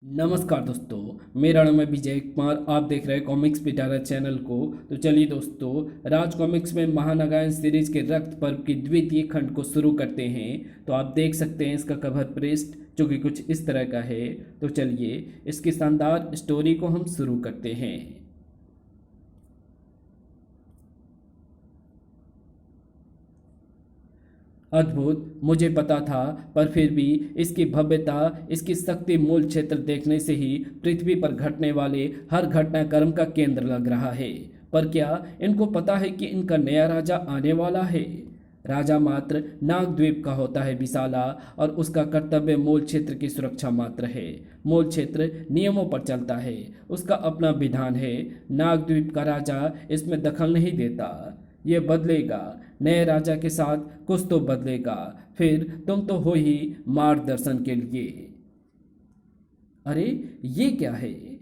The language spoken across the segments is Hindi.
नमस्कार दोस्तों, मेरा नाम है विजय कुमार। आप देख रहे हैं कॉमिक्स पिटारा चैनल को। तो चलिए दोस्तों, राज कॉमिक्स में महानागायन सीरीज के रक्त पर्व की द्वितीय खंड को शुरू करते हैं। तो आप देख सकते हैं इसका कवर पृष्ठ जो कि कुछ इस तरह का है। तो चलिए इसकी शानदार स्टोरी को हम शुरू करते हैं। अद्भुत, मुझे पता था, पर फिर भी इसकी भव्यता, इसकी शक्ति मूल क्षेत्र देखने से ही पृथ्वी पर घटने वाले हर घटनाक्रम का केंद्र लग रहा है। पर क्या इनको पता है कि इनका नया राजा आने वाला है? राजा मात्र नागद्वीप का होता है विशाला, और उसका कर्तव्य मूल क्षेत्र की सुरक्षा मात्र है। मूल क्षेत्र नियमों पर चलता है, उसका अपना विधान है। नागद्वीप का राजा इसमें दखल नहीं देता। ये बदलेगा, नए राजा के साथ कुछ तो बदलेगा। फिर तुम तो हो ही मार्गदर्शन के लिए। अरे, ये क्या है?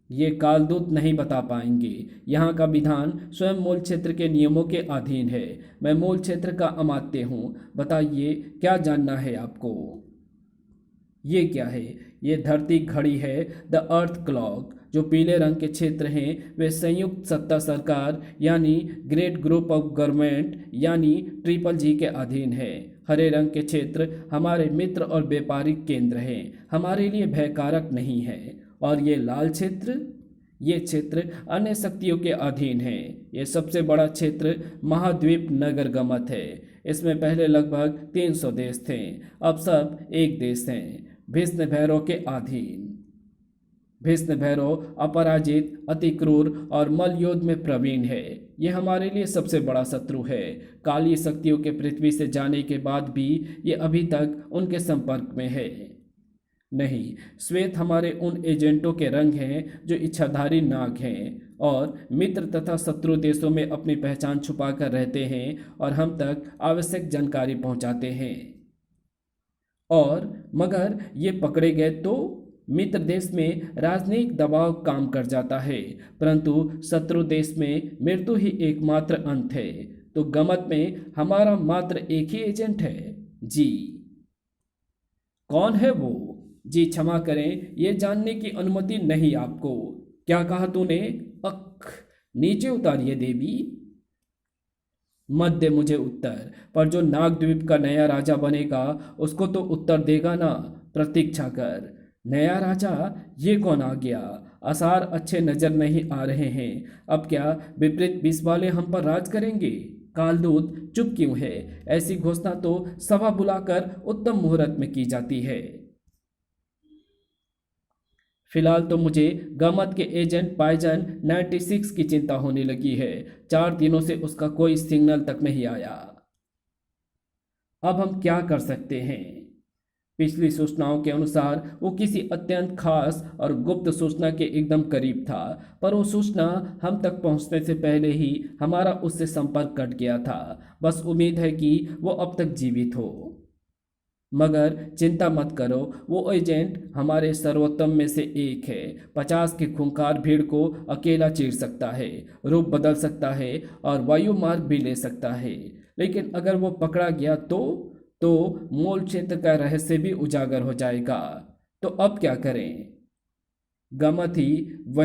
ये कालदूत नहीं बता पाएंगे। यहाँ का विधान स्वयं मूल क्षेत्र के नियमों के अधीन है। मैं मूल क्षेत्र का अमात्य हूँ। बताइए, क्या जानना है आपको? ये क्या है? ये धरती घड़ी है, द अर्थ क्लॉक। जो पीले रंग के क्षेत्र हैं वे संयुक्त सत्ता सरकार यानी ग्रेट ग्रुप ऑफ गवर्नमेंट यानी ट्रिपल जी के अधीन है। हरे रंग के क्षेत्र हमारे मित्र और व्यापारिक केंद्र हैं, हमारे लिए भयकारक नहीं है। और ये लाल क्षेत्र, ये क्षेत्र अन्य शक्तियों के अधीन है। ये सबसे बड़ा क्षेत्र महाद्वीप नगर गमत है। इसमें पहले लगभग 300 देश थे, अब सब एक देश हैं, भीष्म भैरव के अधीन। भीष्म भैरव अपराजित, अति क्रूर और मल युद्ध में प्रवीण है। ये हमारे लिए सबसे बड़ा शत्रु है। काली शक्तियों के पृथ्वी से जाने के बाद भी ये अभी तक उनके संपर्क में है। नहीं, श्वेत हमारे उन एजेंटों के रंग हैं जो इच्छाधारी नाग हैं और मित्र तथा शत्रु देशों में अपनी पहचान छुपाकर रहते हैं और हम तक आवश्यक जानकारी पहुंचाते हैं। और मगर ये पकड़े गए तो मित्र देश में राजनयिक दबाव काम कर जाता है, परंतु शत्रु देश में मृत्यु ही एकमात्र अंत है। तो गमत में हमारा मात्र एक ही एजेंट है। जी। कौन है वो? जी क्षमा करें, ये जानने की अनुमति नहीं आपको। क्या कहा तूने? अख, नीचे उतारिए देवी। मत दे मुझे उत्तर, पर जो नागद्वीप का नया राजा बनेगा उसको तो उत्तर देगा ना। प्रतीक्षा कर। नया राजा? ये कौन आ गया? आसार अच्छे नजर नहीं आ रहे हैं। अब क्या विपरीत विष वाले हम पर राज करेंगे? कालदूत चुप क्यों है? ऐसी घोषणा तो सभा बुलाकर उत्तम मुहूर्त में की जाती है। फिलहाल तो मुझे गमत के एजेंट पाइजन 96 की चिंता होने लगी है। 4 दिनों से उसका कोई सिग्नल तक नहीं आया। अब हम क्या कर सकते हैं? पिछली सूचनाओं के अनुसार वो किसी अत्यंत खास और गुप्त सूचना के एकदम करीब था, पर वो सूचना हम तक पहुंचने से पहले ही हमारा उससे संपर्क कट गया था। बस उम्मीद है कि वो अब तक जीवित हो। मगर चिंता मत करो, वो एजेंट हमारे सर्वोत्तम में से एक है। 50 की खूंखार भीड़ को अकेला चीर सकता है, रूप बदल सकता है और वायु मार्ग भी ले सकता है। लेकिन अगर वो पकड़ा गया तो मूल क्षेत्र का रहस्य भी उजागर हो जाएगा। तो अब क्या करें? गमत में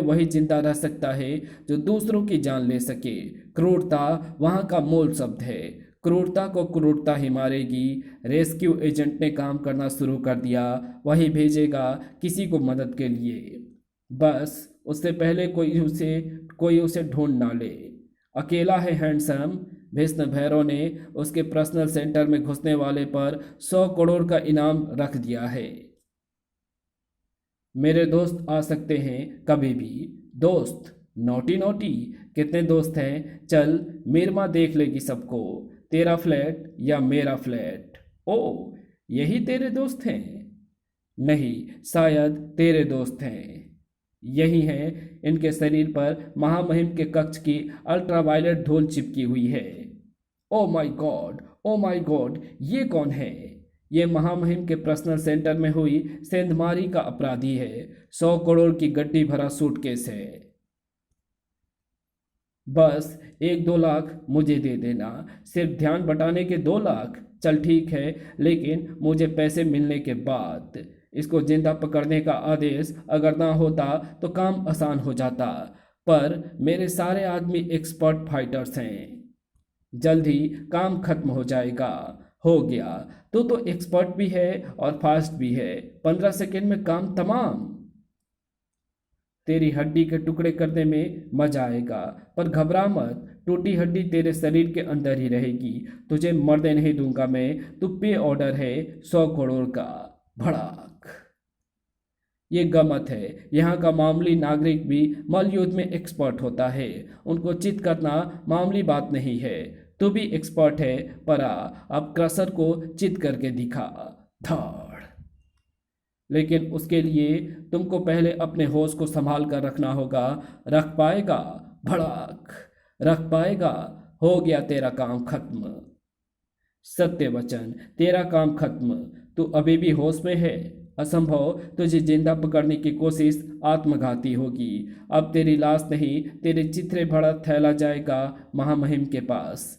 वही जिंदा रह सकता है जो दूसरों की जान ले सके। क्रूरता वहाँ का मूल शब्द है। क्रूरता को क्रूरता ही मारेगी। रेस्क्यू एजेंट ने काम करना शुरू कर दिया, वही भेजेगा किसी को मदद के लिए। बस उससे पहले कोई उसे ढूंढ ना ले। अकेला है हैंडसम। भीष्म भैरव ने उसके पर्सनल सेंटर में घुसने वाले पर 100 करोड़ का इनाम रख दिया है। मेरे दोस्त आ सकते हैं कभी भी। दोस्त? Naughty naughty. कितने दोस्त हैं? चल, मीरमा देख लेगी सबको। तेरा फ्लैट या मेरा फ्लैट? ओ, यही तेरे दोस्त हैं? नहीं, शायद तेरे दोस्त हैं। यही हैं। इनके शरीर पर महामहिम के कक्ष की अल्ट्रावायलेट धूल चिपकी हुई है। Oh my God, oh my God, ये कौन है? ये महामहिम के पर्सनल सेंटर में हुई सेंधमारी का अपराधी है। 100 करोड़ की गड्डी भरा सूटकेस है। बस 1-2 लाख मुझे दे देना, सिर्फ ध्यान बटाने के 2 लाख। चल ठीक है, लेकिन मुझे पैसे मिलने के बाद। इसको जिंदा पकड़ने का आदेश अगर ना होता तो काम आसान हो जाता, पर मेरे सारे आदमी एक्सपर्ट फाइटर्स हैं। जल्द ही काम खत्म हो जाएगा। हो गया। तो एक्सपर्ट भी है और फास्ट भी है। 15 सेकेंड में काम तमाम। तेरी हड्डी के टुकड़े करने में मजा आएगा, पर घबरा मत, टूटी हड्डी तेरे शरीर के अंदर ही रहेगी। तुझे मरने नहीं दूंगा मैं। तू पे ऑर्डर है 100 करोड़ का। भड़ाक। ये गमत है। यहाँ का मामूली नागरिक भी मल्लयुद्ध में एक्सपर्ट होता है। उनको चित करना मामूली बात नहीं है। तू भी एक्सपर्ट है, पर अब क्रसर को चित करके दिखा। धाड़। लेकिन उसके लिए तुमको पहले अपने होश को संभाल कर रखना होगा। रख पाएगा? भड़ाक। रख पाएगा? हो गया तेरा काम खत्म। सत्य वचन, तेरा काम खत्म। तू अभी भी होश में है। असंभव, तुझे जिंदा पकड़ने की कोशिश आत्मघाती होगी। अब तेरी लाश नहीं, तेरे चिथड़े भरा थैला जाएगा महामहिम के पास।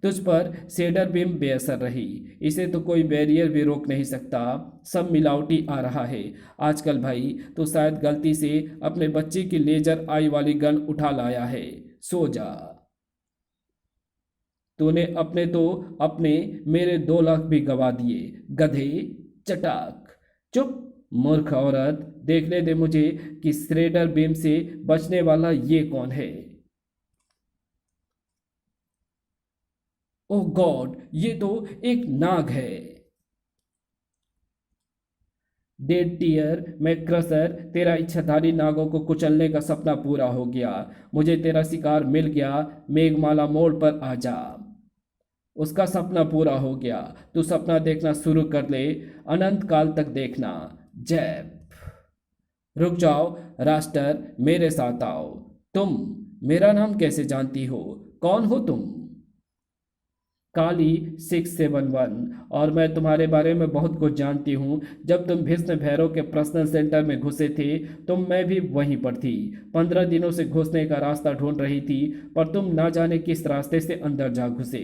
तुझ पर सेडर बीम बेअसर रही। इसे तो कोई बैरियर भी रोक नहीं सकता। सब मिलावटी आ रहा है आजकल भाई। तो शायद गलती से अपने बच्चे की लेजर आई वाली गन उठा लाया है। सो जा। तूने अपने मेरे 2 लाख भी गवा दिए, गधे। चटाक। चुप मूर्ख औरत। देखने दे मुझे कि श्रेडर बीम से बचने वाला ये कौन है। ओह गॉड, ये तो एक नाग है। डेड टीयर में क्रसर, तेरा इच्छाधारी नागों को कुचलने का सपना पूरा हो गया। मुझे तेरा शिकार मिल गया। मेघमाला मोड़ पर आ जा। उसका सपना पूरा हो गया। तू सपना देखना शुरू कर ले। अनंत काल तक देखना। जैप। रुक जाओ रास्टर, मेरे साथ आओ। तुम मेरा नाम कैसे जानती हो? कौन हो तुम? काली 671, और मैं तुम्हारे बारे में बहुत कुछ जानती हूँ। जब तुम भीष्म भैरव के पर्सनल सेंटर में घुसे थे तो मैं भी वहीं पर थी। 15 दिनों से घुसने का रास्ता ढूंढ रही थी, पर तुम ना जाने किस रास्ते से अंदर जा घुसे।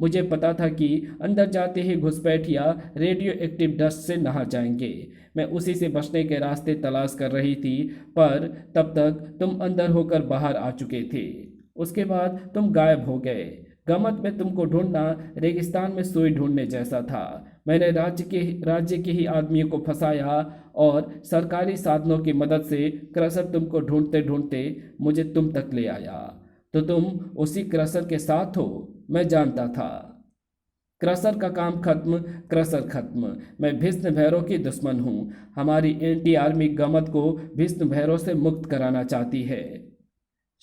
मुझे पता था कि अंदर जाते ही घुसपैठिया रेडियो एक्टिव डस्ट से नहा जाएंगे। मैं उसी से बचने के रास्ते तलाश कर रही थी, पर तब तक तुम अंदर होकर बाहर आ चुके थे। उसके बाद तुम गायब हो गए। गमत में तुमको ढूंढना रेगिस्तान में सुई ढूंढने जैसा था। मैंने राज्य के ही आदमियों को फंसाया और सरकारी साधनों की मदद से क्रसर तुमको ढूंढते ढूंढते मुझे तुम तक ले आया। तो तुम उसी क्रसर के साथ हो, मैं जानता था। क्रसर का काम खत्म, क्रसर खत्म। मैं भीष्म भैरव की दुश्मन हूँ। हमारी एंटी आर्मी गमत को भीष्म भैरव से मुक्त कराना चाहती है।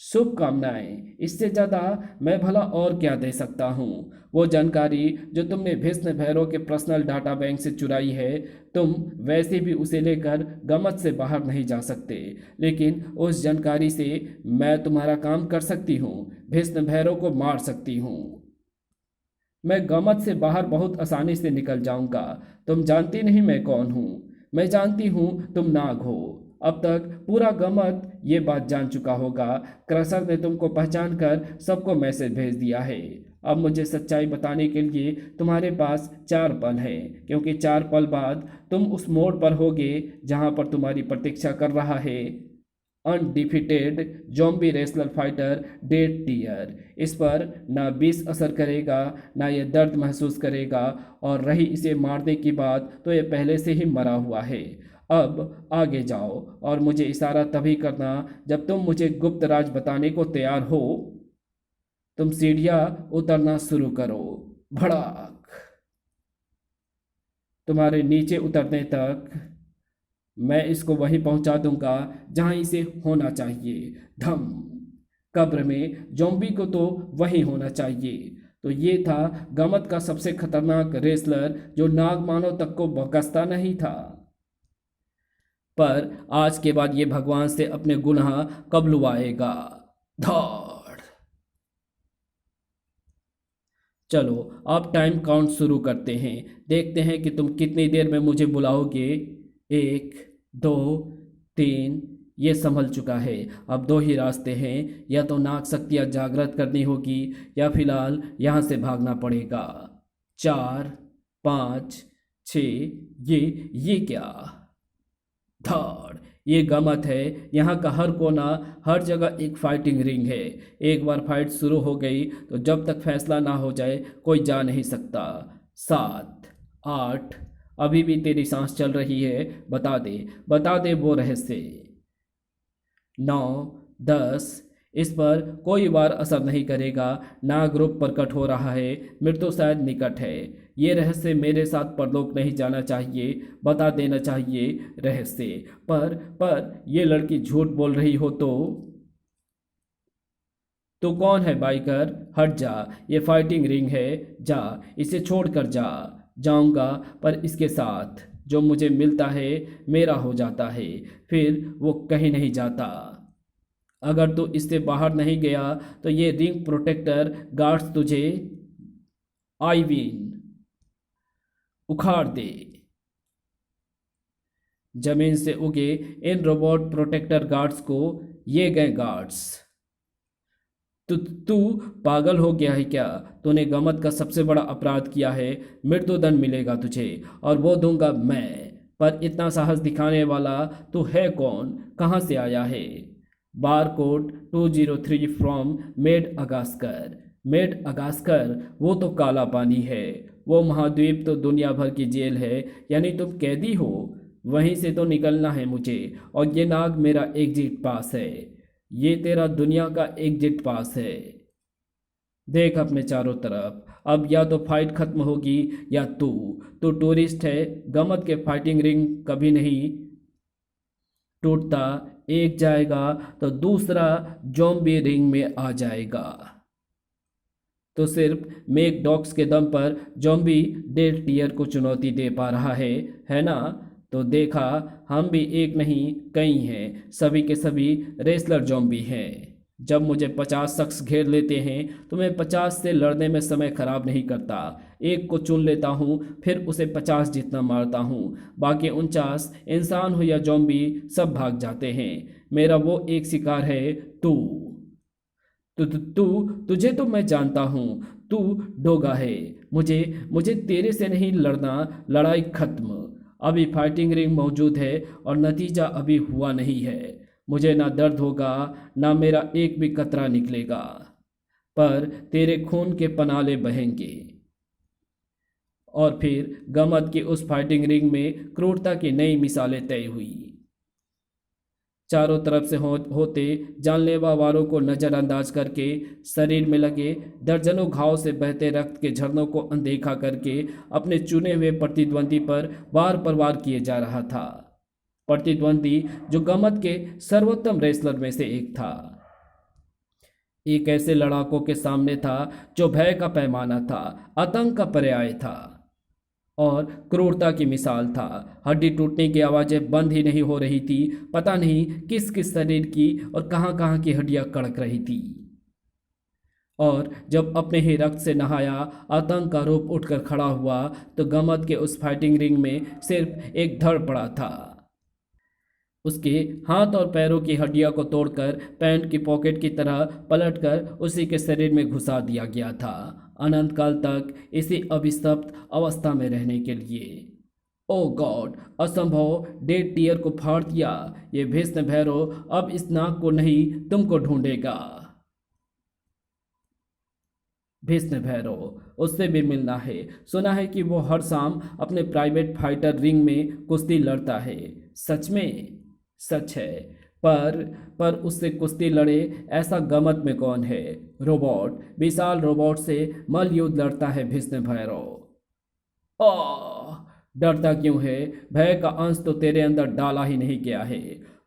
शुभकामनाएं। इससे ज़्यादा मैं भला और क्या दे सकता हूँ? वो जानकारी जो तुमने भीष्म भैरव के पर्सनल डाटा बैंक से चुराई है, तुम वैसे भी उसे लेकर गमत से बाहर नहीं जा सकते, लेकिन उस जानकारी से मैं तुम्हारा काम कर सकती हूँ। भीष्म भैरव को मार सकती हूँ। मैं गमत से बाहर बहुत आसानी से निकल जाऊंगा। तुम जानती नहीं मैं कौन हूँ। मैं जानती हूँ तुम नाग हो। अब तक पूरा गमत ये बात जान चुका होगा। क्रसर ने तुमको पहचान कर सबको मैसेज भेज दिया है। अब मुझे सच्चाई बताने के लिए तुम्हारे पास 4 पल हैं, क्योंकि 4 पल बाद तुम उस मोड़ पर होगे जहाँ पर तुम्हारी प्रतीक्षा कर रहा है undefeated zombie wrestler fighter dead tier. इस पर ना विष असर करेगा, ना ये दर्द महसूस करेगा, और रही इसे मारने की बात तो ये पहले से ही मरा हुआ है। अब आगे जाओ और मुझे इशारा तभी करना जब तुम मुझे गुप्त राज बताने को तैयार हो। तुम सीढ़ियां उतरना शुरू करो। भड़ाक। तुम्हारे नीचे उतरने तक मैं इसको वहीं पहुंचा दूंगा जहां इसे होना चाहिए। धम। कब्र में जोम्बी को तो वहीं होना चाहिए। तो ये था गमत का सबसे खतरनाक रेसलर जो नागमानव तक को बकसता नहीं था। पर आज के बाद ये भगवान से अपने गुनाह कब लुभाएगा। धड़। चलो अब टाइम काउंट शुरू करते हैं। देखते हैं कि तुम कितनी देर में मुझे बुलाओगे। 1 2 3। ये संभल चुका है। अब 2 ही रास्ते हैं, या तो नाग शक्तियाँ जागृत करनी होगी या फिलहाल यहाँ से भागना पड़ेगा। 4, 5, 6। ये क्या? धाड़! ये गमत है। यहाँ का हर कोना, हर जगह एक फाइटिंग रिंग है। एक बार फाइट शुरू हो गई तो जब तक फैसला ना हो जाए कोई जा नहीं सकता। 7, 8। अभी भी तेरी सांस चल रही है। बता दे वो रहस्य। 9, 10। इस पर कोई वार असर नहीं करेगा। नाग रूप प्रकट हो रहा है। मृत्यु शायद निकट है। ये रहस्य मेरे साथ परलोक नहीं जाना चाहिए। बता देना चाहिए रहस्य। पर ये लड़की झूठ बोल रही हो तो? तू कौन है बाइकर? हट जा। ये फाइटिंग रिंग है। जा, इसे छोड़ कर जा। जाऊंगा, पर इसके साथ जो मुझे मिलता है मेरा हो जाता है, फिर वो कहीं नहीं जाता। अगर तू इससे बाहर नहीं गया तो ये रिंग प्रोटेक्टर गार्ड्स तुझे, आईवीन, उखाड़ दे। जमीन से उगे इन रोबोट प्रोटेक्टर गार्ड्स को ये गए गार्ड्स। तू पागल हो गया है क्या? तूने गमत का सबसे बड़ा अपराध किया है। मृत्युदंड मिलेगा तुझे, और वो दूंगा मैं। पर इतना साहस दिखाने वाला तू है कौन? कहाँ से आया है? Bar code 203 from Madagascar. Madagascar? वो तो काला पानी है। वो महाद्वीप तो दुनिया भर की जेल है। यानी तुम कैदी हो? वहीं से तो निकलना है मुझे, और ये नाग मेरा एग्जिट पास है। ये तेरा दुनिया का एग्जिट पास है। देख अपने चारों तरफ। अब या तो फाइट खत्म होगी या तू टूरिस्ट है। गमत के फाइटिंग रिंग कभी नहीं टूटता। एक जाएगा तो दूसरा ज़ॉम्बी रिंग में आ जाएगा। तो सिर्फ मेक डॉग्स के दम पर ज़ॉम्बी डेड टियर को चुनौती दे पा रहा है ना? तो देखा, हम भी एक नहीं कई हैं। सभी के सभी रेसलर ज़ॉम्बी हैं। जब मुझे 50 शख्स घेर लेते हैं तो मैं 50 से लड़ने में समय खराब नहीं करता। एक को चुन लेता हूँ, फिर उसे 50 जितना मारता हूँ। बाकी 49, इंसान हो या ज़ॉम्बी, सब भाग जाते हैं। मेरा वो एक शिकार है तू। तुझे तो मैं जानता हूँ। तू डोगा है। मुझे मुझे तेरे से नहीं लड़ना। लड़ाई खत्म। अभी फाइटिंग रिंग मौजूद है और नतीजा अभी हुआ नहीं है। मुझे ना दर्द होगा, ना मेरा एक भी कतरा निकलेगा, पर तेरे खून के पनाले बहेंगे। और फिर गमत की उस फाइटिंग रिंग में क्रूरता की नई मिसालें तय हुई। चारों तरफ से होते जानलेवा वारों को नज़रअंदाज करके, शरीर में लगे दर्जनों घाव से बहते रक्त के झरनों को अनदेखा करके अपने चुने हुए प्रतिद्वंदी पर वार पर वार किए जा रहा था। प्रतिद्वंदी जो गमत के सर्वोत्तम रेसलर में से एक था। एक ऐसे लड़ाकों के सामने था जो भय का पैमाना था, आतंक का पर्याय था और क्रूरता की मिसाल था। हड्डी टूटने की आवाज़ें बंद ही नहीं हो रही थी। पता नहीं किस किस शरीर की और कहाँ कहाँ की हड्डियाँ कड़क रही थी। और जब अपने ही रक्त से नहाया आतंक का रूप उठकर खड़ा हुआ तो गमत के उस फाइटिंग रिंग में सिर्फ एक धड़ पड़ा था। उसके हाथ और पैरों की हड्डियों को तोड़कर पैंट की पॉकेट की तरह पलटकर उसी के शरीर में घुसा दिया गया था, अनंत काल तक इसी अभिशप्त अवस्था में रहने के लिए। ओ गॉड, असंभव! डेड टियर को फाड़ दिया। ये भीष्म भैरव अब इस नाग को नहीं, तुमको ढूंढेगा। भीष्म भैरव, उससे भी मिलना है। सुना है कि वो हर शाम अपने प्राइवेट फाइटर रिंग में कुश्ती लड़ता है। सच में? सच है। पर उससे कुश्ती लड़े ऐसा गमत में कौन है? रोबोट, विशाल रोबोट से मल युद्ध लड़ता है भीष्म भैरव। ओह, डरता क्यों है? भय का अंश तो तेरे अंदर डाला ही नहीं गया है।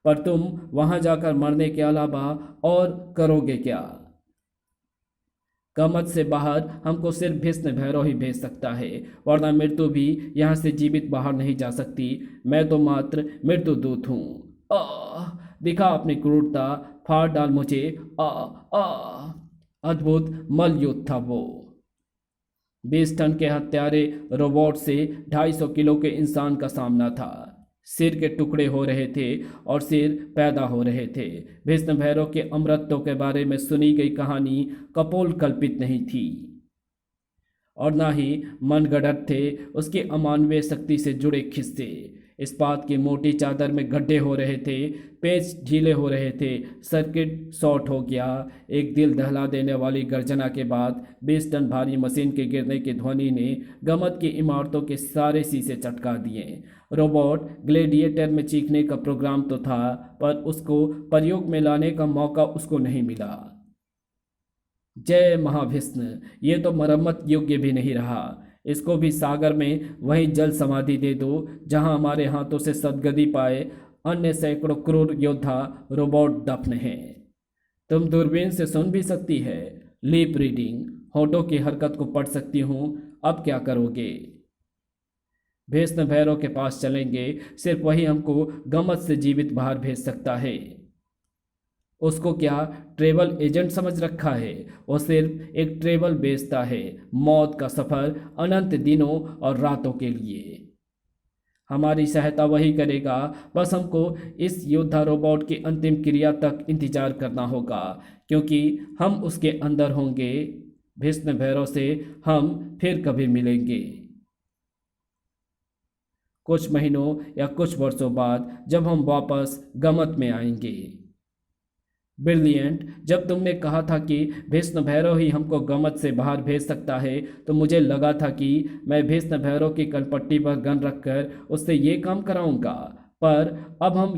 पर तुम वहां जाकर मरने के अलावा और करोगे क्या? गमत से बाहर हमको सिर्फ भीष्म भैरव ही भेज सकता है, वरना मृत्यु भी यहाँ से जीवित बाहर नहीं जा सकती। मैं तो मात्र मृत्यु दूत हूँ। आह, दिखा अपनी क्रूरता, फाड़ डाल मुझे। आ आ अद्भुत मल युद्ध था वो। 20 टन के हत्यारे रोबोट से 250 किलो के इंसान का सामना था। सिर के टुकड़े हो रहे थे और सिर पैदा हो रहे थे। भीष्म भैरव के अमरत्व के बारे में सुनी गई कहानी कपोल कल्पित नहीं थी। और ना ही मनगढ़ंत थे उसकी अमानवीय शक्ति से जुड़े किस्से। इस्पात की मोटी चादर में गड्ढे हो रहे थे, पेच ढीले हो रहे थे, सर्किट शॉर्ट हो गया। एक दिल दहला देने वाली गर्जना के बाद 20 टन भारी मशीन के गिरने की ध्वनि ने गमत की इमारतों के सारे शीशे चटका दिए। रोबोट ग्लेडिएटर में चीखने का प्रोग्राम तो था, पर उसको प्रयोग में लाने का मौका उसको नहीं मिला। जय महाविष्णु, ये तो मरम्मत योग्य भी नहीं रहा। इसको भी सागर में वही जल समाधि दे दो जहां हमारे हाथों से सदगति पाए अन्य सैकड़ों क्रूर योद्धा रोबोट दफन हैं। तुम दूरबीन से सुन भी सकती है, लिप रीडिंग, होठों की हरकत को पढ़ सकती हूँ। अब क्या करोगे? भीष्म भैरव के पास चलेंगे, सिर्फ वही हमको गमत से जीवित बाहर भेज सकता है। उसको क्या ट्रेवल एजेंट समझ रखा है? वो सिर्फ एक ट्रेवल बेचता है, मौत का सफ़र अनंत दिनों और रातों के लिए। हमारी सहायता वही करेगा, बस हमको इस योद्धा रोबोट की अंतिम क्रिया तक इंतजार करना होगा, क्योंकि हम उसके अंदर होंगे। भीष्म भैरव से हम फिर कभी मिलेंगे, कुछ महीनों या कुछ वर्षों बाद, जब हम वापस गमत में आएंगे। ब्रिलियंट। जब तुमने कहा था कि भीष्म भैरव ही हमको गमत से बाहर भेज सकता है, तो मुझे लगा था कि मैं भीष्म भैरव की कनपट्टी पर गन रखकर उससे ये काम कराऊंगा। पर अब हम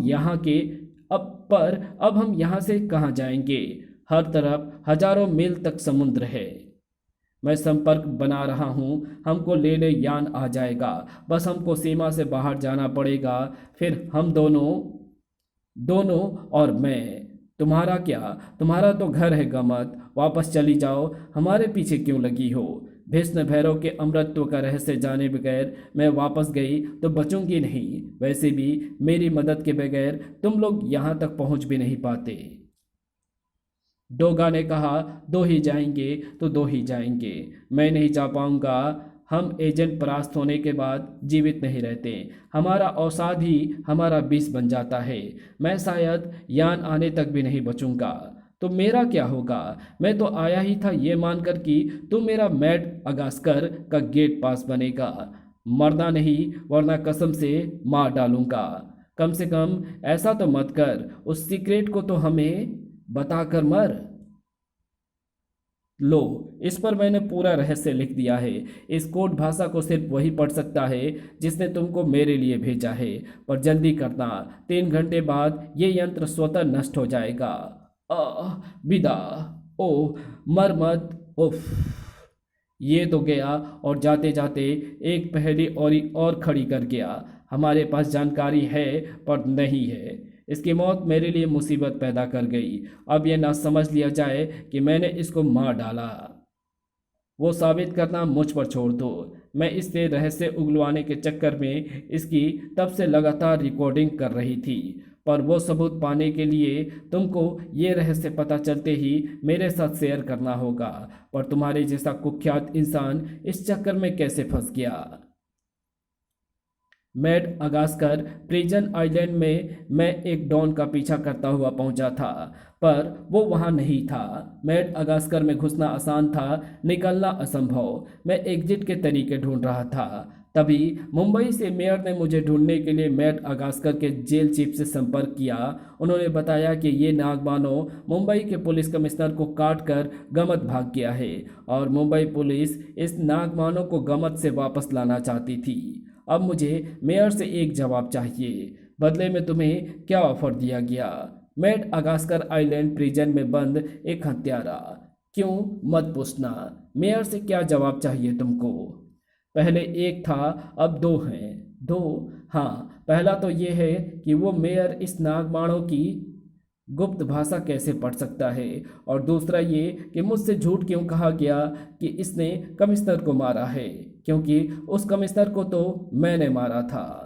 यहाँ से कहाँ जाएंगे? हर तरफ हजारों मील तक समुद्र है। मैं संपर्क बना रहा हूँ, हमको लेने यान आ जाएगा। बस हमको सीमा से बाहर जाना पड़ेगा, फिर हम दोनों और मैं। तुम्हारा क्या? तुम्हारा तो घर है गमत, वापस चली जाओ, हमारे पीछे क्यों लगी हो? भीष्म भैरव के अमरत्व का रहस्य जाने बगैर मैं वापस गई तो बचूंगी नहीं। वैसे भी मेरी मदद के बगैर तुम लोग यहाँ तक पहुँच भी नहीं पाते। डोगा ने कहा, दो ही जाएंगे तो दो ही जाएंगे, मैं नहीं जा पाऊंगा। हम एजेंट परास्त होने के बाद जीवित नहीं रहते, हमारा अवसाद ही हमारा विष बन जाता है। मैं शायद यान आने तक भी नहीं बचूंगा। तो मेरा क्या होगा? मैं तो आया ही था ये मानकर कि तू मेरा मैड अगास्कर का गेट पास बनेगा। मरना नहीं, वरना कसम से मार डालूंगा। कम से कम ऐसा तो मत कर, उस सीक्रेट को तो हमें बताकर मर। लो, इस पर मैंने पूरा रहस्य लिख दिया है। इस कोड भाषा को सिर्फ वही पढ़ सकता है जिसने तुमको मेरे लिए भेजा है। पर जल्दी करना, 3 घंटे बाद ये यंत्र स्वतः नष्ट हो जाएगा। विदा। ओ मर मत। उफ, ये तो गया और जाते जाते एक पहेली और खड़ी कर गया। हमारे पास जानकारी है पर नहीं है। इसकी मौत मेरे लिए मुसीबत पैदा कर गई। अब यह ना समझ लिया जाए कि मैंने इसको मार डाला। वो साबित करना मुझ पर छोड़ दो। मैं इससे रहस्य उगलवाने के चक्कर में इसकी तब से लगातार रिकॉर्डिंग कर रही थी, पर वो सबूत पाने के लिए तुमको ये रहस्य पता चलते ही मेरे साथ शेयर करना होगा। पर तुम्हारे जैसा कुख्यात इंसान इस चक्कर में कैसे फंस गया? मैड अगास्कर प्रिजन आइलैंड में मैं एक डॉन का पीछा करता हुआ पहुंचा था, पर वो वहां नहीं था। मैड अगास्कर में घुसना आसान था, निकलना असंभव। मैं एग्जिट के तरीके ढूंढ रहा था। तभी मुंबई से मेयर ने मुझे ढूंढने के लिए मैड अगास्कर के जेल चीफ से संपर्क किया। उन्होंने बताया कि ये नागबानो मुंबई के पुलिस कमिश्नर को काट कर गमत भाग गया है और मुंबई पुलिस इस नागबानो को गमत से वापस लाना चाहती थी। अब मुझे मेयर से एक जवाब चाहिए। बदले में तुम्हें क्या ऑफर दिया गया? मैड अगास्कर आइलैंड प्रिजन में बंद एक हत्यारा। क्यों मत पूछना। मेयर से क्या जवाब चाहिए तुमको? पहले एक था, अब 2 हैं। 2? हाँ, पहला तो ये है कि वो मेयर इस नागबाणों की गुप्त भाषा कैसे पढ़ सकता है, और दूसरा ये कि मुझसे झूठ क्यों कहा गया कि इसने कमिश्नर को मारा है, क्योंकि उस कमिश्नर को तो मैंने मारा था।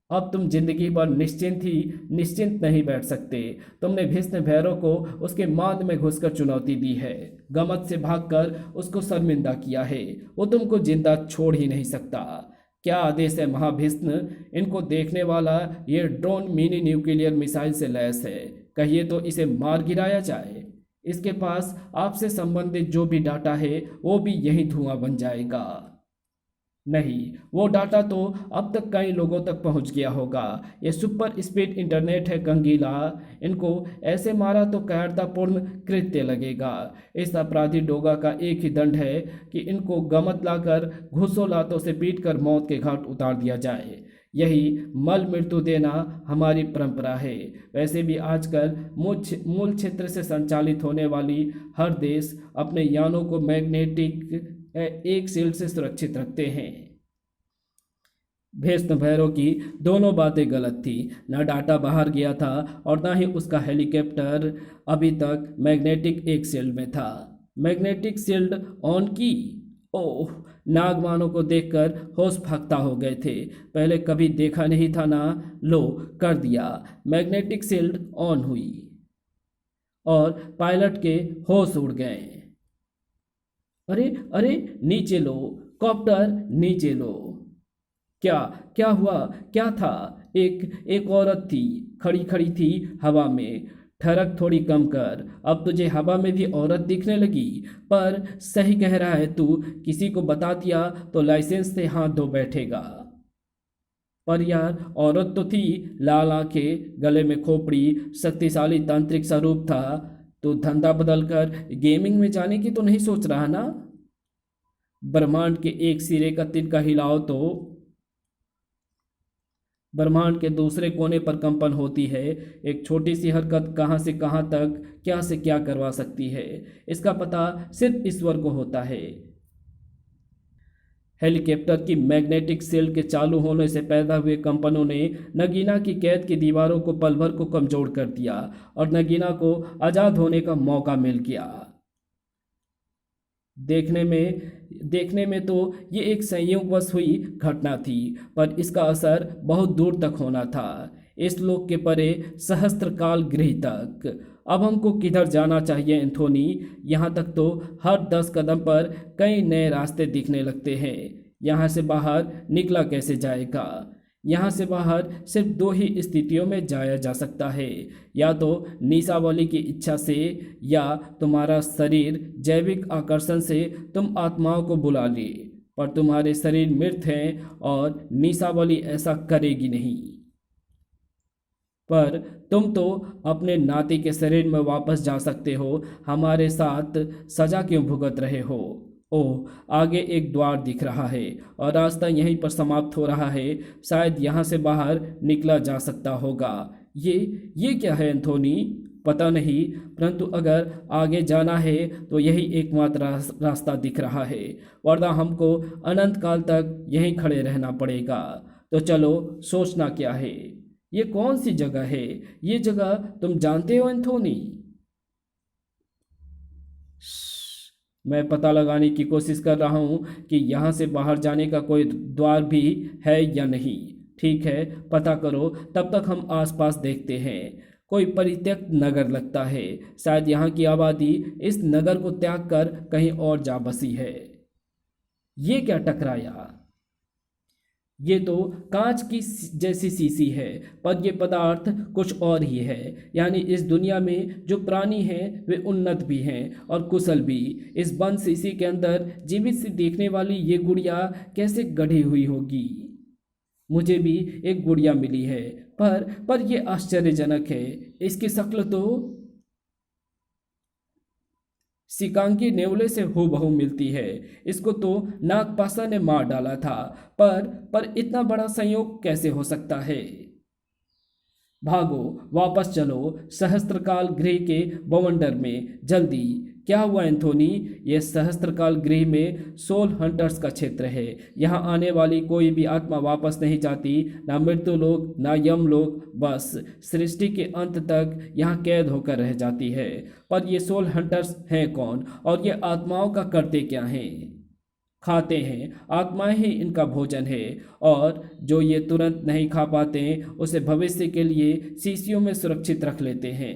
अब तुम जिंदगी भर निश्चिंत नहीं बैठ सकते। तुमने भीष्म भैरव को उसके मांद में घुसकर चुनौती दी है, गमत से भागकर उसको शर्मिंदा किया है। वो तुमको जिंदा छोड़ ही नहीं सकता। क्या आदेश है महाभीष्म? इनको देखने वाला ये ड्रोन मिनी न्यूक्लियर मिसाइल से लैस है, कहिए तो इसे मार गिराया जाए। इसके पास आपसे संबंधित जो भी डाटा है वो भी यही धुआं बन जाएगा। नहीं, वो डाटा तो अब तक कई लोगों तक पहुंच गया होगा। ये सुपर स्पीड इंटरनेट है कंगीला। इनको ऐसे मारा तो कायरतापूर्ण कृत्य लगेगा। इस अपराधी डोगा का एक ही दंड है कि इनको गमत लाकर घूसों लातों से पीट कर मौत के घाट उतार दिया जाए। यही मल मृत्यु देना हमारी परंपरा है। वैसे भी आजकल मूल क्षेत्र से संचालित होने वाली हर देश अपने यानों को मैग्नेटिक एक शील्ड से सुरक्षित रखते हैं। भीष्म भैरव की दोनों बातें गलत थी। न डाटा बाहर गया था और न ही उसका हेलीकॉप्टर अभी तक मैग्नेटिक एक शील्ड में था। मैग्नेटिक शील्ड ऑन की। ओह, नागवानों को देखकर होश फाख्ता हो गए थे। पहले कभी देखा नहीं था ना। लो, कर दिया। मैग्नेटिक शील्ड ऑन हुई और पायलट के होश उड़ गए। अरे अरे, नीचे लो कॉप्टर, नीचे लो। क्या क्या हुआ? क्या था? एक औरत थी, खड़ी खड़ी थी हवा में। ठरक थोड़ी कम कर, अब तुझे हवा में भी औरत दिखने लगी। पर सही कह रहा है तू, किसी को बता दिया तो लाइसेंस से हाथ धो बैठेगा। पर यार, औरत तो थी, लाल आंखें, गले में खोपड़ी, शक्तिशाली तांत्रिक स्वरूप था। तो धंधा बदलकर गेमिंग में जाने की तो नहीं सोच रहा ना? ब्रह्मांड के एक सिरे का तिनका हिलाओ तो ब्रह्मांड के दूसरे कोने पर कंपन होती है। एक छोटी सी हरकत कहाँ से कहाँ तक, क्या से क्या करवा सकती है, इसका पता सिर्फ ईश्वर को होता है। हेलीकॉप्टर की मैग्नेटिक शील्ड के चालू होने से पैदा हुए कंपनों ने नगीना की कैद की दीवारों को पल भर को कमजोर कर दिया और नगीना को आज़ाद होने का मौका मिल गया। देखने में तो ये एक संयोगवश हुई घटना थी, पर इसका असर बहुत दूर तक होना था, इस लोक के परे, सहस्त्रकाल गृह तक। अब हमको किधर जाना चाहिए एंथोनी? यहाँ तक तो हर 10 कदम पर कई नए रास्ते दिखने लगते हैं। यहाँ से बाहर निकला कैसे जाएगा? यहाँ से बाहर सिर्फ दो ही स्थितियों में जाया जा सकता है, या तो निशावली की इच्छा से, या तुम्हारा शरीर जैविक आकर्षण से तुम आत्माओं को बुला ले। पर तुम्हारे शरीर मृत हैं और निशावली ऐसा करेगी नहीं। पर तुम तो अपने नाती के शरीर में वापस जा सकते हो। हमारे साथ सजा क्यों भुगत रहे हो? ओह, आगे एक द्वार दिख रहा है और रास्ता यहीं पर समाप्त हो रहा है। शायद यहाँ से बाहर निकला जा सकता होगा। ये क्या है एंथोनी? पता नहीं, परंतु अगर आगे जाना है तो यही एकमात्र रास्ता दिख रहा है, वरना हमको अनंत काल तक यहीं खड़े रहना पड़ेगा। तो चलो, सोचना क्या है? ये कौन सी जगह है? ये जगह तुम जानते हो एंथोनी? मैं पता लगाने की कोशिश कर रहा हूँ कि यहाँ से बाहर जाने का कोई द्वार भी है या नहीं। ठीक है, पता करो, तब तक हम आसपास देखते हैं। कोई परित्यक्त नगर लगता है। शायद यहाँ की आबादी इस नगर को त्याग कर कहीं और जा बसी है। ये क्या टकराया? ये तो कांच की जैसी शीशी है, पर ये पदार्थ कुछ और ही है। यानी इस दुनिया में जो प्राणी हैं वे उन्नत भी हैं और कुशल भी। इस बंद शीशी के अंदर जीवित सी देखने वाली ये गुड़िया कैसे गढ़ी हुई होगी? मुझे भी एक गुड़िया मिली है, पर ये आश्चर्यजनक है। इसकी शक्ल तो सिकांकी नेवले से हूबहू मिलती है। इसको तो नागपाशा ने मार डाला था, पर इतना बड़ा संयोग कैसे हो सकता है? भागो, वापस चलो सहस्त्रकाल गृह के बवंडर में, जल्दी। क्या हुआ एंथोनी? यह सहस्त्रकाल गृह में सोल हंटर्स का क्षेत्र है। यहाँ आने वाली कोई भी आत्मा वापस नहीं जाती, ना मृत्यु लोग, ना यम लोग, बस सृष्टि के अंत तक यहाँ कैद होकर रह जाती है। पर ये सोल हंटर्स हैं कौन, और ये आत्माओं का करते क्या हैं? खाते हैं। आत्माएं ही इनका भोजन है, और जो ये तुरंत नहीं खा पाते उसे भविष्य के लिए शीशियों में सुरक्षित रख लेते हैं।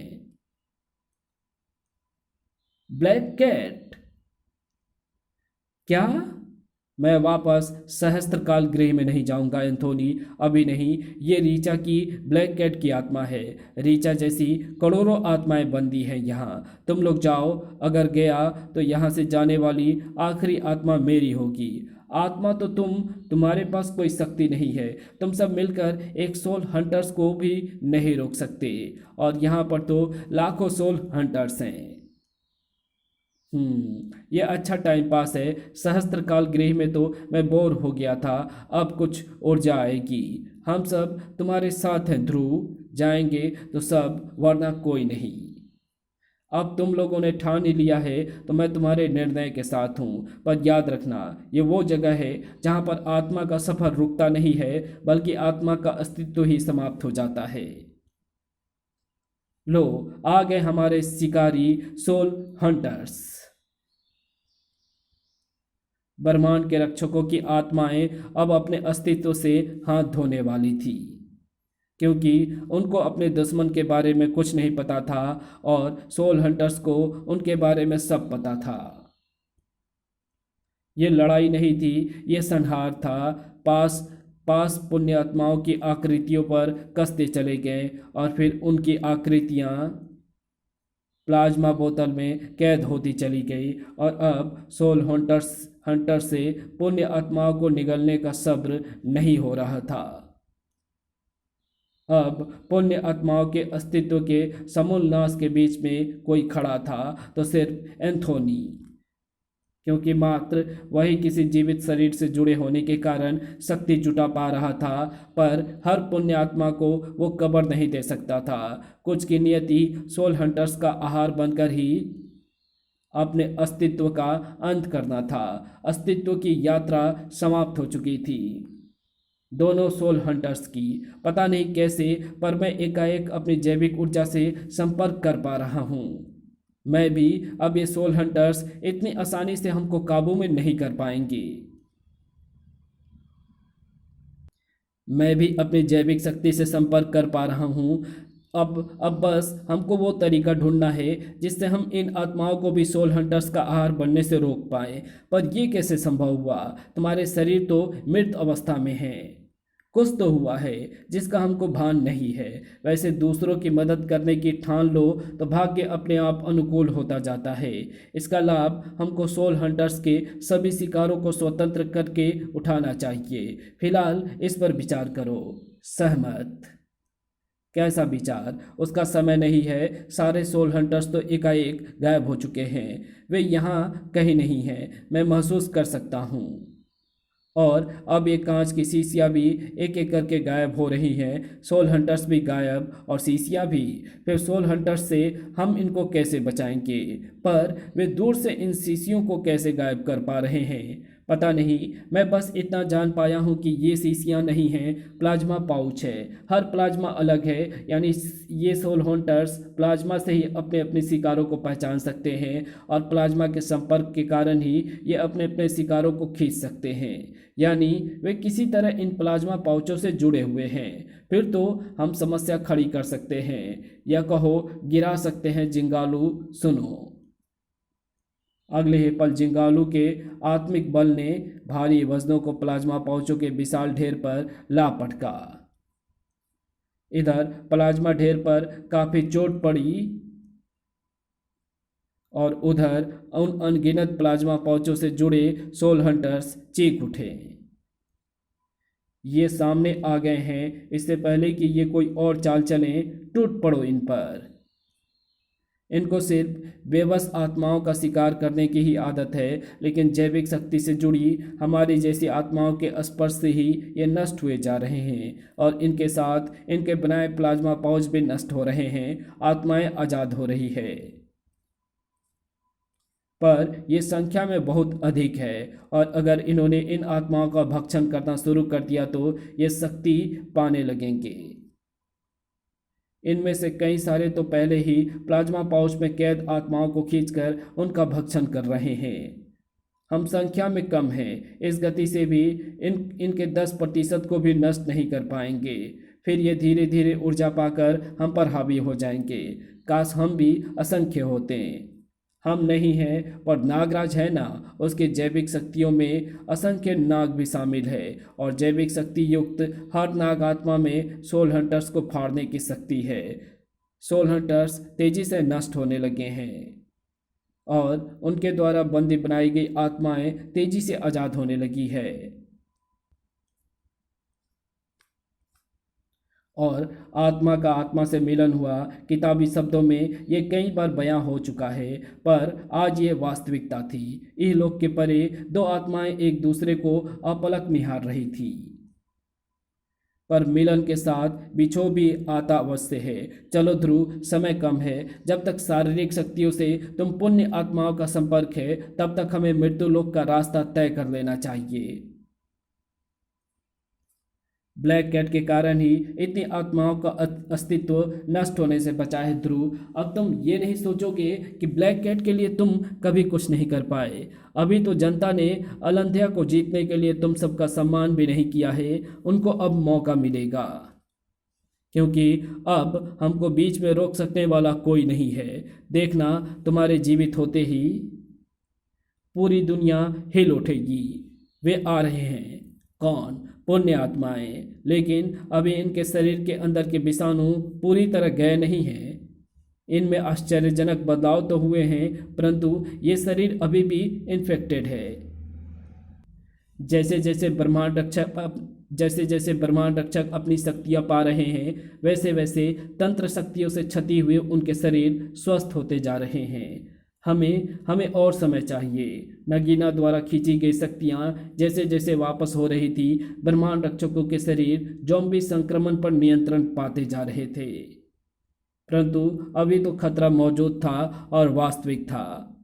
Black cat? क्या? मैं वापस सहस्त्रकाल गृह में नहीं जाऊंगा एंथोनी, अभी नहीं। ये रीचा की ब्लैक कैट की आत्मा है। रीचा जैसी करोड़ों आत्माएं बंदी हैं यहाँ। तुम लोग जाओ, अगर गया तो यहाँ से जाने वाली आखिरी आत्मा मेरी होगी। आत्मा तो तुम्हारे पास कोई शक्ति नहीं है। तुम सब मिलकर एक सोल हंटर्स को भी नहीं रोक सकते, और यहाँ पर तो लाखों सोल हंटर्स हैं। ये अच्छा टाइम पास है। सहस्त्रकाल गृह में तो मैं बोर हो गया था, अब कुछ ऊर्जा आएगी। हम सब तुम्हारे साथ हैं ध्रुव, जाएंगे तो सब, वरना कोई नहीं। अब तुम लोगों ने ठान ही लिया है तो मैं तुम्हारे निर्णय के साथ हूँ, पर याद रखना ये वो जगह है जहाँ पर आत्मा का सफर रुकता नहीं है, बल्कि आत्मा का अस्तित्व ही समाप्त हो जाता है। लो, आ गए हमारे शिकारी सोल हंटर्स। ब्रह्मांड के रक्षकों की आत्माएं अब अपने अस्तित्व से हाथ धोने वाली थी, क्योंकि उनको अपने दुश्मन के बारे में कुछ नहीं पता था और सोल हंटर्स को उनके बारे में सब पता था। ये लड़ाई नहीं थी, ये संहार था। पास पास पुण्य आत्माओं की आकृतियों पर कसते चले गए, और फिर उनकी आकृतियां प्लाज्मा बोतल में कैद होती चली गई, और अब सोल हंटर से पुण्य आत्माओं को निगलने का सब्र नहीं हो रहा था। अब पुण्य आत्माओं के अस्तित्व के समूल नाश के बीच में कोई खड़ा था तो सिर्फ एंथोनी, क्योंकि मात्र वही किसी जीवित शरीर से जुड़े होने के कारण शक्ति जुटा पा रहा था, पर हर पुण्य आत्मा को वो कब्र नहीं दे सकता था। कुछ की नियति सोल हंटर्स का आहार बनकर ही अपने अस्तित्व का अंत करना था। अस्तित्व की यात्रा समाप्त हो चुकी थी दोनों सोल हंटर्स की। पता नहीं कैसे, पर मैं एकाएक अपनी जैविक ऊर्जा से संपर्क कर पा रहा हूँ। मैं भी, अब ये सोल हंटर्स इतनी आसानी से हमको काबू में नहीं कर पाएंगे। मैं भी अपनी जैविक शक्ति से संपर्क कर पा रहा हूँ। अब बस हमको वो तरीका ढूंढना है जिससे हम इन आत्माओं को भी सोल हंटर्स का आहार बनने से रोक पाए। पर ये कैसे संभव हुआ? तुम्हारे शरीर तो मृत अवस्था में है। कुछ तो हुआ है जिसका हमको भान नहीं है। वैसे दूसरों की मदद करने की ठान लो तो भाग्य अपने आप अनुकूल होता जाता है। इसका लाभ हमको सोल हंटर्स के सभी शिकारों को स्वतंत्र करके उठाना चाहिए। फिलहाल इस पर विचार करो। सहमत? कैसा विचार? उसका समय नहीं है। सारे सोल हंटर्स तो एकाएक गायब हो चुके हैं। वे यहाँ कहीं नहीं हैं, मैं महसूस कर सकता हूँ। और अब ये कांच की शीशियाँ भी एक एक करके गायब हो रही हैं। सोल हंटर्स भी गायब और शीशियाँ भी। फिर सोल हंटर्स से हम इनको कैसे बचाएंगे? पर वे दूर से इन शीशियों को कैसे गायब कर पा रहे हैं? पता नहीं। मैं बस इतना जान पाया हूँ कि ये शीशियाँ नहीं हैं, प्लाज्मा पाउच है। हर प्लाज्मा अलग है, यानी ये सोल हंटर्स प्लाज्मा से ही अपने अपने शिकारों को पहचान सकते हैं, और प्लाज्मा के संपर्क के कारण ही ये अपने अपने शिकारों को खींच सकते हैं। यानी वे किसी तरह इन प्लाज्मा पाउचों से जुड़े हुए हैं। फिर तो हम समस्या खड़ी कर सकते हैं, या कहो गिरा सकते हैं। जिंगालू सुनो। अगले ही पल जिंगालू के आत्मिक बल ने भारी वजनों को प्लाज्मा पाउचों के विशाल ढेर पर ला पटका। इधर प्लाज्मा ढेर पर काफी चोट पड़ी, और उधर उन अनगिनत प्लाज्मा पाउचों से जुड़े सोल हंटर्स चीख उठे। ये सामने आ गए हैं। इससे पहले कि ये कोई और चाल चलें, टूट पड़ो इन पर। इनको सिर्फ बेबस आत्माओं का शिकार करने की ही आदत है, लेकिन जैविक शक्ति से जुड़ी हमारी जैसी आत्माओं के स्पर्श से ही ये नष्ट हुए जा रहे हैं, और इनके साथ इनके बनाए प्लाज्मा पाउच भी नष्ट हो रहे हैं। आत्माएं आज़ाद हो रही है, पर यह संख्या में बहुत अधिक है, और अगर इन्होंने इन आत्माओं का भक्षण करना शुरू कर दिया तो ये शक्ति पाने लगेंगे। इनमें से कई सारे तो पहले ही प्लाज्मा पाउच में कैद आत्माओं को खींचकर उनका भक्षण कर रहे हैं। हम संख्या में कम हैं, इस गति से भी इनके 10% को भी नष्ट नहीं कर पाएंगे। फिर ये धीरे धीरे ऊर्जा पाकर हम पर हावी हो जाएंगे। काश हम भी असंख्य होते। हम नहीं हैं, पर नागराज है ना, उसकी जैविक शक्तियों में असंख्य नाग भी शामिल है और जैविक शक्ति युक्त हर नाग आत्मा में सोल हंटर्स को फाड़ने की शक्ति है। सोल हंटर्स तेजी से नष्ट होने लगे हैं और उनके द्वारा बंदी बनाई गई आत्माएं तेजी से आजाद होने लगी है। और आत्मा का आत्मा से मिलन हुआ, किताबी शब्दों में ये कई बार बयां हो चुका है, पर आज ये वास्तविकता थी। इहलोक के परे दो आत्माएं एक दूसरे को अपलक निहार रही थी, पर मिलन के साथ बिछो भी आता अवश्य है। चलो ध्रुव, समय कम है। जब तक शारीरिक शक्तियों से तुम पुण्य आत्माओं का संपर्क है, तब तक हमें मृत्यु लोक का रास्ता तय कर लेना चाहिए। ब्लैक कैट के कारण ही इतनी आत्माओं का अस्तित्व नष्ट होने से बचा है ध्रुव। अब तुम ये नहीं सोचोगे कि ब्लैक कैट के लिए तुम कभी कुछ नहीं कर पाए। अभी तो जनता ने अलंध्या को जीतने के लिए तुम सबका सम्मान भी नहीं किया है। उनको अब मौका मिलेगा, क्योंकि अब हमको बीच में रोक सकने वाला कोई नहीं है। देखना, तुम्हारे जीवित होते ही पूरी दुनिया हिल उठेगी। वे आ रहे हैं। कौन? पुण्य आत्माएं। लेकिन अभी इनके शरीर के अंदर के विषाणु पूरी तरह गए नहीं हैं। इनमें आश्चर्यजनक बदलाव तो हुए हैं, परंतु ये शरीर अभी भी इन्फेक्टेड है। जैसे जैसे ब्रह्मांड रक्षक अपनी शक्तियां पा रहे हैं, वैसे वैसे तंत्र शक्तियों से क्षति हुए उनके शरीर स्वस्थ होते जा रहे हैं। हमें और समय चाहिए। नगीना द्वारा खींची गई शक्तियां जैसे जैसे वापस हो रही थी, ब्रह्मांड रक्षकों के शरीर ज़ॉम्बी संक्रमण पर नियंत्रण पाते जा रहे थे। परंतु अभी तो खतरा मौजूद था और वास्तविक था।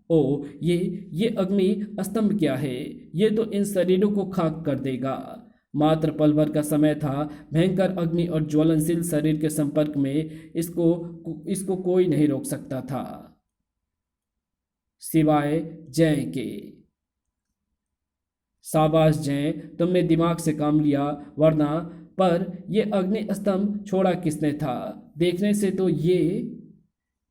ओ, ये अग्नि स्तंभ क्या है? ये तो इन शरीरों को खाक कर देगा। मात्र पल भर का समय था। भयंकर अग्नि और ज्वलनशील शरीर के संपर्क में इसको कोई नहीं रोक सकता था, सिवाय जय के। शाबाश जय, तुमने दिमाग से काम लिया, वरना। पर ये अग्नि स्तंभ छोड़ा किसने था? देखने से तो ये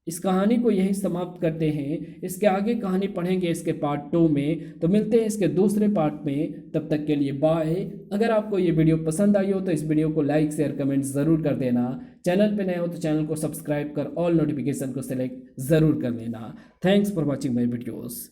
इस कहानी को यहीं समाप्त करते हैं। इसके आगे कहानी पढ़ेंगे इसके पार्ट 2 में। तो मिलते हैं इसके दूसरे पार्ट में। तब तक के लिए बाय। अगर आपको ये वीडियो पसंद आई हो तो इस वीडियो को लाइक शेयर कमेंट ज़रूर कर देना। चैनल पे नए हो तो चैनल को सब्सक्राइब कर ऑल नोटिफिकेशन को सिलेक्ट ज़रूर कर लेना। Thanks for watching my videos.